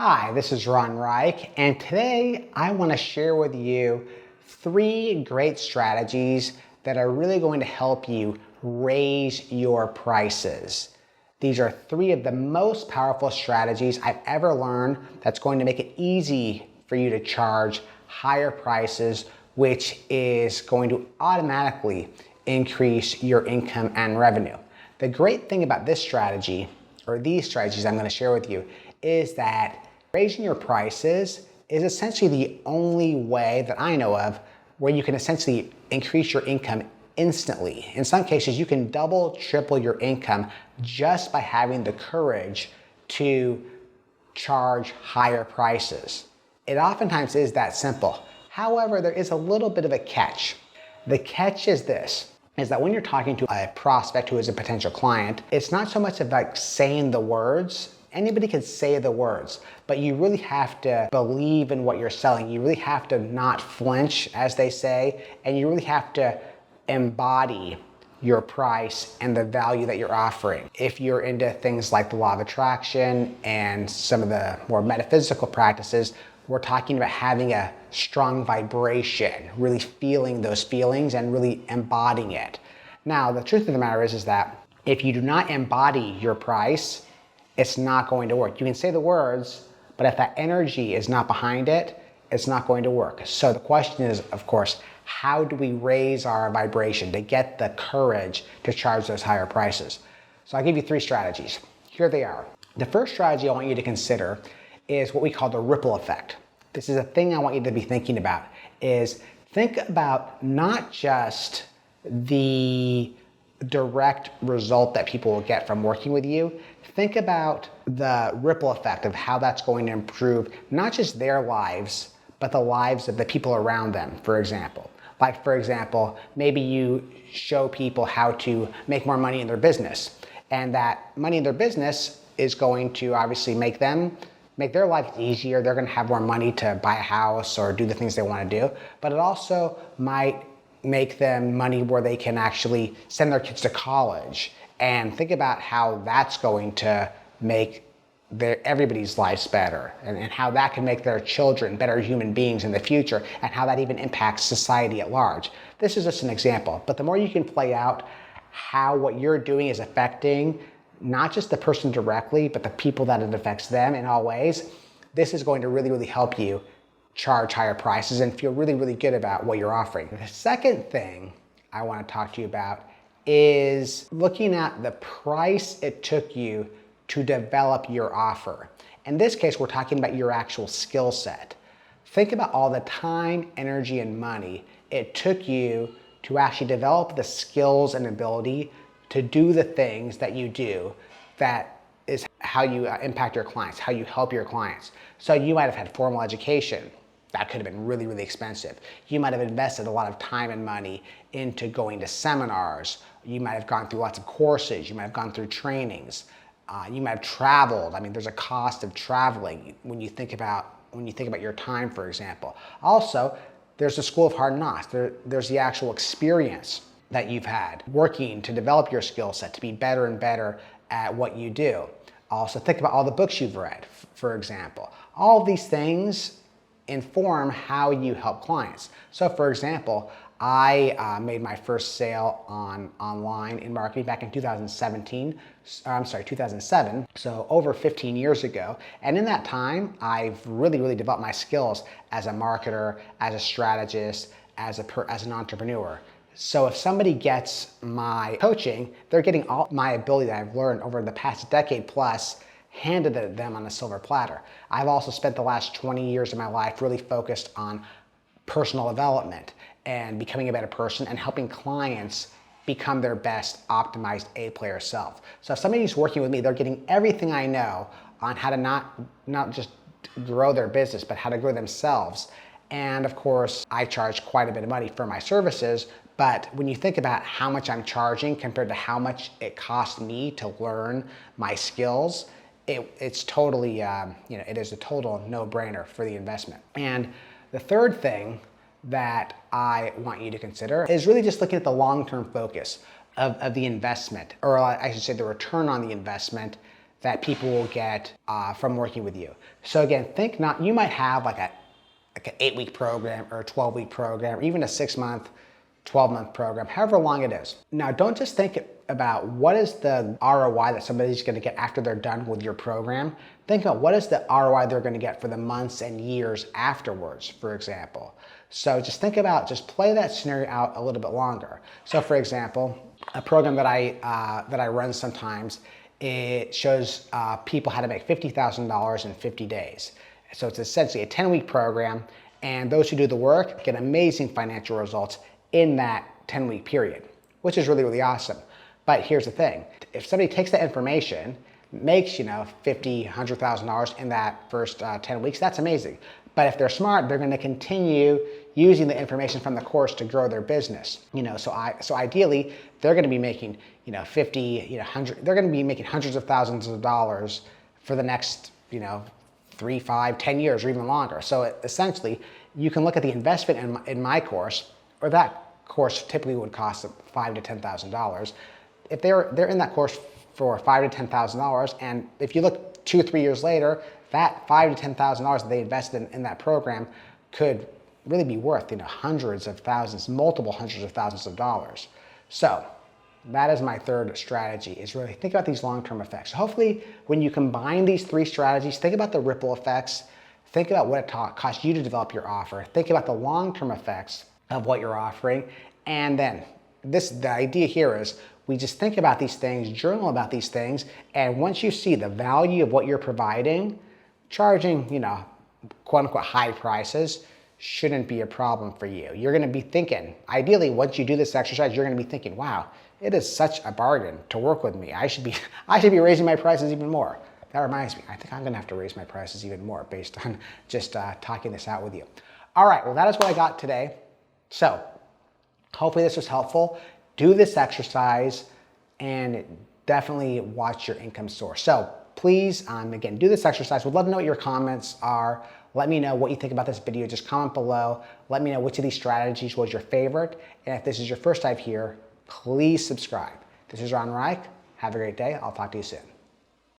Hi, this is Reich, and today I want to share with you 3 great strategies that are really going to help you raise your prices. These are 3 of the most powerful strategies I've ever learned that's going to make it easy for you to charge higher prices, which is going to automatically increase your income and revenue. The great thing about this strategy, or these strategies I'm going to share with you, is that raising your prices is essentially the only way that I know of where you can essentially increase your income instantly. In some cases, you can double, triple your income just by having the courage to charge higher prices. It oftentimes is that simple. However, there is a little bit of a catch. The catch is this, is that when you're talking to a prospect who is a potential client, it's not so much about saying the words. Anybody can say the words, but you really have to believe in what you're selling. You really have to not flinch, as they say, and you really have to embody your price and the value that you're offering. If you're into things like the law of attraction and some of the more metaphysical practices, we're talking about having a strong vibration, really feeling those feelings and really embodying it. Now, the truth of the matter is that if you do not embody your price, it's not going to work. You can say the words, but if that energy is not behind it, it's not going to work. So the question is, of course, how do we raise our vibration to get the courage to charge those higher prices? So I'll give you 3 strategies. Here they are. The first strategy I want you to consider is what we call the ripple effect. This is a thing I want you to be thinking about, is think about not just the direct result that people will get from working with you. Think about the ripple effect of how that's going to improve not just their lives, but the lives of the people around them, for example. Like, for example, maybe you show people how to make more money in their business, and that money in their business is going to obviously make their life easier. They're going to have more money to buy a house or do the things they want to do, but it also might make them money where they can actually send their kids to college. And think about how that's going to make everybody's lives better, and how that can make their children better human beings in the future, and how that even impacts society at large. This is just an example, but the more you can play out how what you're doing is affecting not just the person directly, but the people that it affects them in all ways, this is going to really, really help you charge higher prices and feel really, really good about what you're offering. The second thing I want to talk to you about is looking at the price it took you to develop your offer. In this case, we're talking about your actual skill set. Think about all the time, energy, and money it took you to actually develop the skills and ability to do the things that you do. That is how you impact your clients, how you help your clients. So you might have had formal education. That could have been really, really expensive. You might have invested a lot of time and money into going to seminars. You might have gone through lots of courses. You might have gone through trainings. You might have traveled. I mean, there's a cost of traveling when you think about your time, for example. Also, there's the school of hard knocks. There's the actual experience that you've had working to develop your skill set to be better and better at what you do. Also, think about all the books you've read, for example. All of these things inform how you help clients. So for example, I made my first sale online in marketing back in 2007, so over 15 years ago. And in that time, I've really, really developed my skills as a marketer, as a strategist, as an entrepreneur. So if somebody gets my coaching, they're getting all my ability that I've learned over the past decade plus handed to them on a silver platter. I've also spent the last 20 years of my life really focused on personal development and becoming a better person and helping clients become their best optimized A-player self. So if somebody's working with me, they're getting everything I know on how to not just grow their business, but how to grow themselves. And of course, I charge quite a bit of money for my services, but when you think about how much I'm charging compared to how much it cost me to learn my skills, it's totally, it is a total no-brainer for the investment. And the third thing that I want you to consider is really just looking at the long-term focus of the investment, or I should say the return on the investment that people will get from working with you. So again, you might have like an 8-week program or a 12-week program, or even a 6-month, 12-month program, however long it is. Now, don't just think about what is the ROI that somebody's going to get after they're done with your program. Think about what is the ROI they're going to get for the months and years afterwards, for example. So just play that scenario out a little bit longer. So for example, a program that I run sometimes, it shows people how to make $50,000 in 50 days. So it's essentially a 10-week program, and those who do the work get amazing financial results in that 10-week period, which is really, really awesome. But here's the thing. If somebody takes that information, makes, $50,000, $100,000 in that first 10 weeks, that's amazing. But if they're smart, they're going to continue using the information from the course to grow their business. So ideally, they're going to be making, 50, 100, they're going to be making hundreds of thousands of dollars for the next, 3, 5, 10 years or even longer. So essentially, you can look at the investment in my course, or that course typically would cost $5,000 to $10,000. If they're in that course for $5,000 to $10,000, and if you look 2 or 3 years later, that $5,000 to $10,000 that they invested in that program could really be worth hundreds of thousands, multiple hundreds of thousands of dollars. So that is my third strategy, is really think about these long-term effects. So hopefully when you combine these 3 strategies, think about the ripple effects, think about what it costs you to develop your offer, think about the long-term effects of what you're offering, and then the idea here is we just think about these things, journal about these things, and once you see the value of what you're providing, charging, quote unquote high prices shouldn't be a problem for you. You're going to be thinking, ideally, once you do this exercise, you're going to be thinking, wow, it is such a bargain to work with me. I should be raising my prices even more. That reminds me, I think I'm going to have to raise my prices even more based on just talking this out with you. All right, well, that is what I got today. So hopefully this was helpful. Do this exercise and definitely watch your income source. So please, again, do this exercise. We'd love to know what your comments are. Let me know what you think about this video. Just comment below. Let me know which of these strategies was your favorite. And if this is your first time here, please subscribe. This is Reich. Have a great day. I'll talk to you soon.